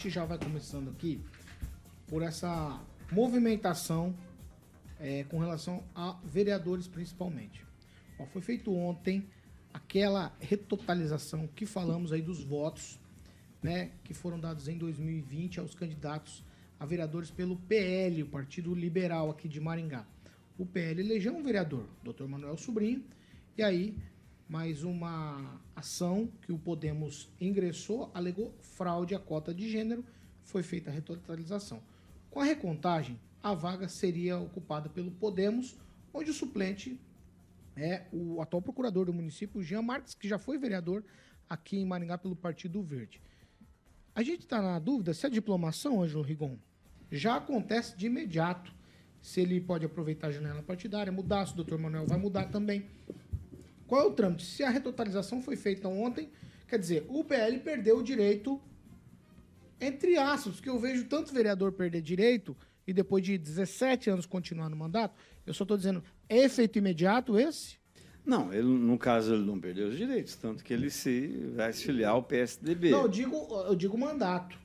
gente já vai começando aqui por essa movimentação com relação a vereadores principalmente. Ó, foi feito ontem aquela retotalização que falamos aí dos votos, né, que foram dados em 2020 aos candidatos a vereadores pelo PL, o Partido Liberal aqui de Maringá. O PL elegeu um vereador, Dr. Manuel Sobrinho, e aí mais uma ação que o Podemos ingressou, alegou fraude à cota de gênero, foi feita a retotalização. Com a recontagem, a vaga seria ocupada pelo Podemos, onde o suplente é o atual procurador do município, Jean Marques, que já foi vereador aqui em Maringá pelo Partido Verde. A gente está na dúvida se a diplomação, Ângelo Rigon, já acontece de imediato, se ele pode aproveitar a janela partidária, mudar, se o doutor Manuel vai mudar também. Qual é o trâmite? Se a retotalização foi feita ontem, quer dizer, o PL perdeu o direito, entre aspas, que eu vejo tanto vereador perder direito e depois de 17 anos continuar no mandato, eu só estou dizendo, é efeito imediato esse? Não, ele, no caso ele não perdeu os direitos, tanto que ele vai se filiar ao PSDB. Não, eu digo mandato.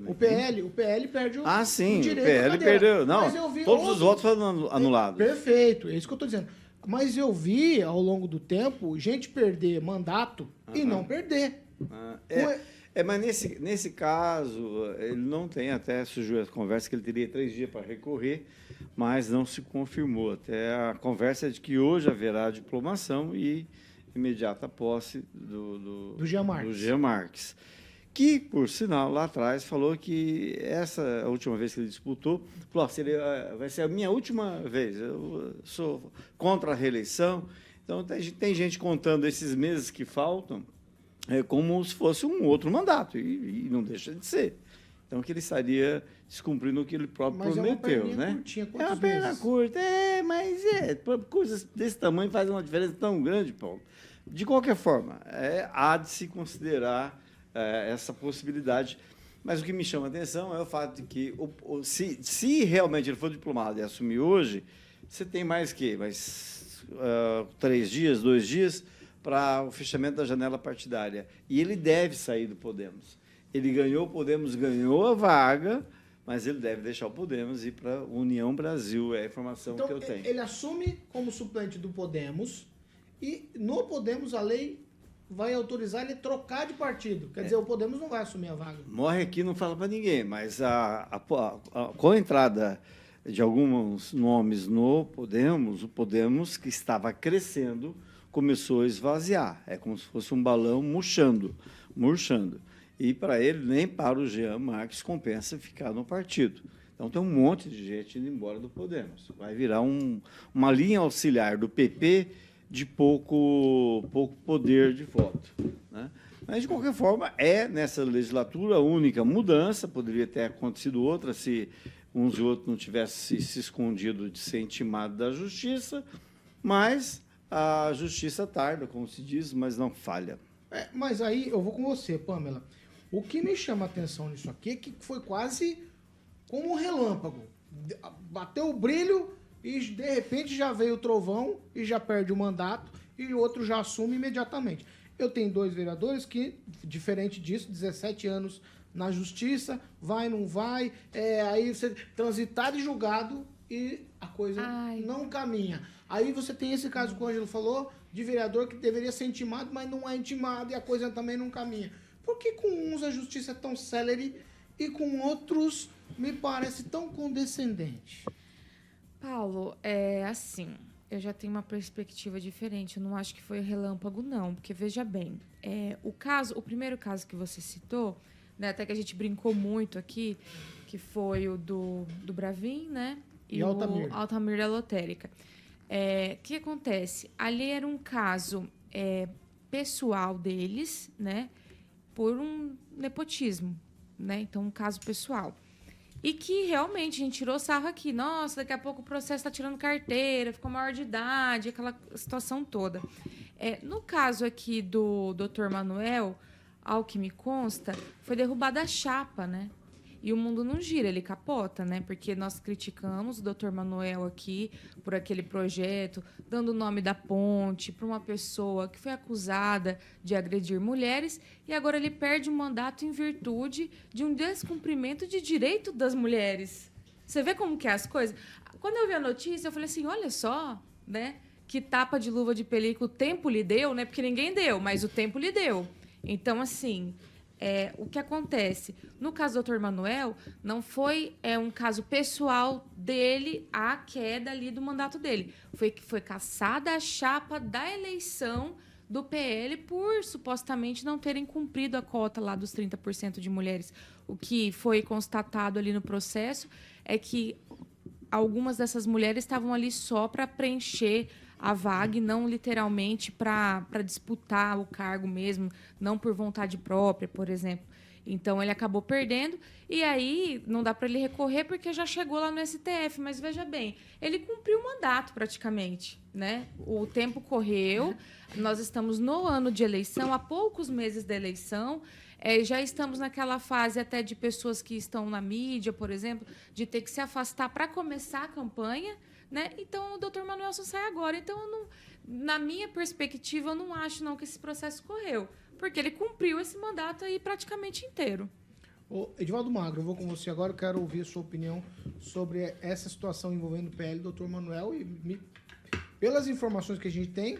O PL perde o, sim, o direito. O PL perdeu. Não, todos os votos foram anulados. Perfeito, é isso que eu estou dizendo. Mas eu vi, ao longo do tempo, gente perder mandato e não perder. Mas nesse caso, ele não tem, até surgiu a conversa que ele teria 3 dias para recorrer, mas não se confirmou. Até a conversa é de que hoje haverá diplomação e imediata posse do Jean Marques. Que, por sinal, lá atrás, falou que essa a última vez que ele disputou, falou, vai ser a minha última vez, eu sou contra a reeleição. Então, tem gente contando esses meses que faltam como se fosse um outro mandato, e não deixa de ser. Então, que ele estaria descumprindo o que ele próprio prometeu. É uma perna curta, mas coisas desse tamanho fazem uma diferença tão grande, Paulo. De qualquer forma, há de se considerar essa possibilidade. Mas o que me chama a atenção é o fato de que, se realmente ele for diplomado e assumir hoje, você tem mais 3 dias, 2 dias, para o fechamento da janela partidária. E ele deve sair do Podemos. Ele ganhou, o Podemos ganhou a vaga, mas ele deve deixar o Podemos e ir para a União Brasil. É a informação que eu tenho. Ele assume como suplente do Podemos e, no Podemos, a lei vai autorizar ele trocar de partido. Quer dizer, o Podemos não vai assumir a vaga. Morre aqui, não fala para ninguém, mas com a entrada de alguns nomes no Podemos, o Podemos, que estava crescendo, começou a esvaziar. É como se fosse um balão murchando. E para ele, nem para o Jean Marques, compensa ficar no partido. Então, tem um monte de gente indo embora do Podemos. Vai virar uma linha auxiliar do PP de pouco poder de voto, né? Mas, de qualquer forma, nessa legislatura a única mudança. Poderia ter acontecido outra se uns e outros não tivessem se escondido de ser intimado da justiça, mas a justiça tarda, como se diz, mas não falha. Mas aí eu vou com você, Pamela. O que me chama a atenção nisso aqui é que foi quase como um relâmpago. Bateu o brilho e, de repente, já veio o trovão e já perde o mandato e o outro já assume imediatamente. Eu tenho 2 vereadores que, diferente disso, 17 anos na justiça, vai, não vai, aí você transitado e julgado e a coisa não caminha. Aí você tem esse caso que o Ângelo falou, de vereador que deveria ser intimado, mas não é intimado e a coisa também não caminha. Por que com uns a justiça é tão célere e com outros me parece tão condescendente? Paulo, assim, eu já tenho uma perspectiva diferente. Eu não acho que foi relâmpago, não. Porque, veja bem, o primeiro caso que você citou, né, até que a gente brincou muito aqui, que foi o do Bravin, né? E o Altamir da Lotérica. O que acontece? Ali era um caso pessoal deles, né? Por um nepotismo, né? Então, um caso pessoal. E que realmente a gente tirou sarro aqui. Nossa, daqui a pouco o processo está tirando carteira, ficou maior de idade, aquela situação toda. No caso aqui do Dr. Manuel, ao que me consta, foi derrubada a chapa, né? e o mundo não gira, ele capota, né? Porque nós criticamos o Dr. Manuel aqui por aquele projeto, dando o nome da ponte para uma pessoa que foi acusada de agredir mulheres e agora ele perde o mandato em virtude de um descumprimento de direito das mulheres. Você vê como que é as coisas? Quando eu vi a notícia, eu falei assim, olha só, né? Que tapa de luva de película o tempo lhe deu, né? Porque ninguém deu, mas o tempo lhe deu. Então, assim, o que acontece? No caso do Dr. Manuel, não foi um caso pessoal dele a queda ali do mandato dele. Foi que foi cassada a chapa da eleição do PL por supostamente não terem cumprido a cota lá dos 30% de mulheres. O que foi constatado ali no processo é que algumas dessas mulheres estavam ali só para preencher a vaga e não literalmente para disputar o cargo mesmo, não por vontade própria, por exemplo. Então, ele acabou perdendo e aí não dá para ele recorrer porque já chegou lá no STF. Mas, veja bem, ele cumpriu o mandato praticamente, né? O tempo correu, nós estamos no ano de eleição, há poucos meses da eleição, já estamos naquela fase até de pessoas que estão na mídia, por exemplo, de ter que se afastar para começar a campanha, né? Então, o Dr. Manuel só sai agora. Então, na minha perspectiva, eu não acho não, que esse processo correu, porque ele cumpriu esse mandato aí praticamente inteiro. Ô, Edivaldo Magro, eu vou com você agora, eu quero ouvir a sua opinião sobre essa situação envolvendo o PL do Dr. Manuel pelas informações que a gente tem,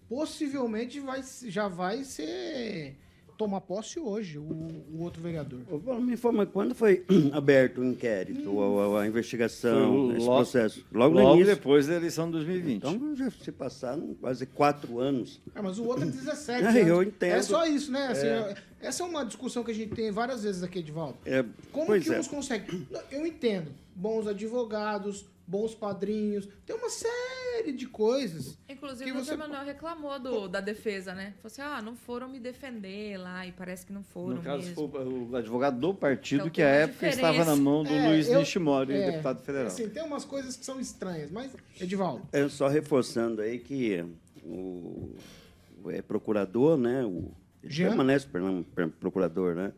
possivelmente já vai ser tomar posse hoje o outro vereador. Me informa quando foi aberto o inquérito, a investigação, esse processo? Logo no início. depois da eleição de 2020. Então já se passaram quase 4 anos. Mas o outro é 17 anos. Eu entendo. É só isso, né? Assim, essa é uma discussão que a gente tem várias vezes aqui, Edivaldo. Como que uns conseguem? Eu entendo. Bons advogados, bons padrinhos, tem uma série de coisas. Inclusive, o Dr. Manuel reclamou da defesa, né? Falou assim, não foram me defender lá, e parece que não foram. No caso, mesmo. foi o advogado do partido, Então, que à época estava na mão do Luiz Nishimori, deputado federal. Assim, tem umas coisas que são estranhas, mas, Edivaldo... Só reforçando aí que o procurador, né? Ele permanece procurador, né?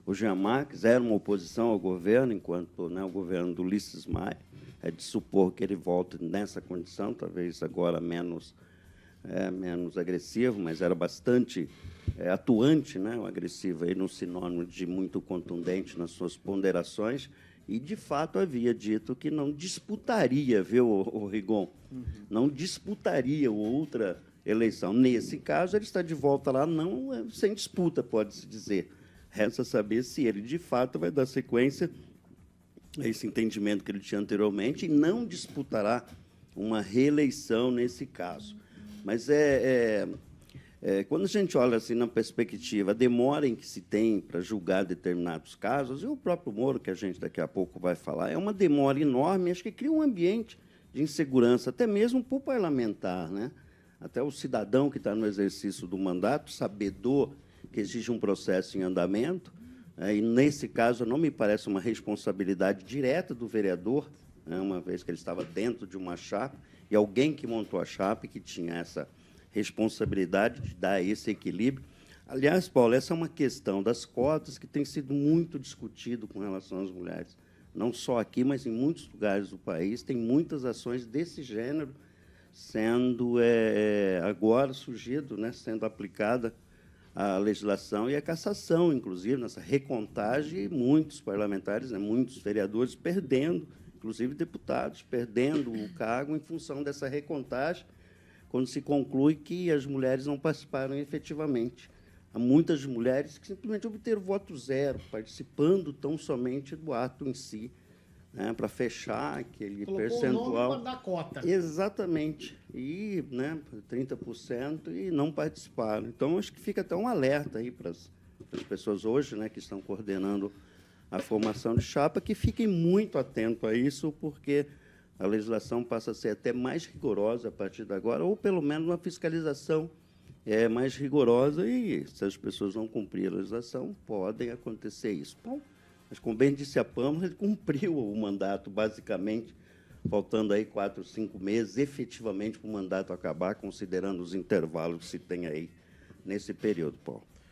O Jean Marques era uma oposição ao governo, enquanto o governo do Ulisses Maia. É de supor que ele volte nessa condição, talvez agora menos agressivo, mas era bastante atuante, né? O agressivo aí no sinônimo de muito contundente nas suas ponderações, e, de fato, havia dito que não disputaria, viu, o Rigon? Não disputaria outra eleição. Nesse caso, ele está de volta lá, não sem disputa, pode-se dizer. Resta saber se ele, de fato, vai dar sequência a esse entendimento que ele tinha anteriormente e não disputará uma reeleição nesse caso. Mas quando a gente olha assim na perspectiva, a demora em que se tem para julgar determinados casos, e o próprio Moro, que a gente daqui a pouco vai falar, é uma demora enorme, acho que cria um ambiente de insegurança, até mesmo para o parlamentar, né? Até o cidadão que está no exercício do mandato, sabedor que existe um processo em andamento, e, nesse caso, não me parece uma responsabilidade direta do vereador, né, uma vez que ele estava dentro de uma chapa, e alguém que montou a chapa e que tinha essa responsabilidade de dar esse equilíbrio. Aliás, Paulo, essa é uma questão das cotas que tem sido muito discutido com relação às mulheres. Não só aqui, mas em muitos lugares do país, tem muitas ações desse gênero sendo agora surgido, né, sendo aplicada a legislação e a cassação, inclusive, nessa recontagem, muitos parlamentares, né, muitos vereadores perdendo, inclusive deputados, perdendo o cargo em função dessa recontagem, quando se conclui que as mulheres não participaram efetivamente. Há muitas mulheres que simplesmente obteram voto zero, participando tão somente do ato em si, né, para fechar aquele percentual. O nome para dar cota. Exatamente. E 30% e não participaram. Então, acho que fica até um alerta aí para as pessoas hoje, né, que estão coordenando a formação de chapa, que fiquem muito atentos a isso, porque a legislação passa a ser até mais rigorosa a partir de agora, ou pelo menos uma fiscalização mais rigorosa, e se as pessoas não cumprirem a legislação, podem acontecer isso. Bom, mas, como bem disse a Pâmela, ele cumpriu o mandato, basicamente, faltando aí 4, 5 meses, efetivamente, para o mandato acabar, considerando os intervalos que se tem aí nesse período, Paulo.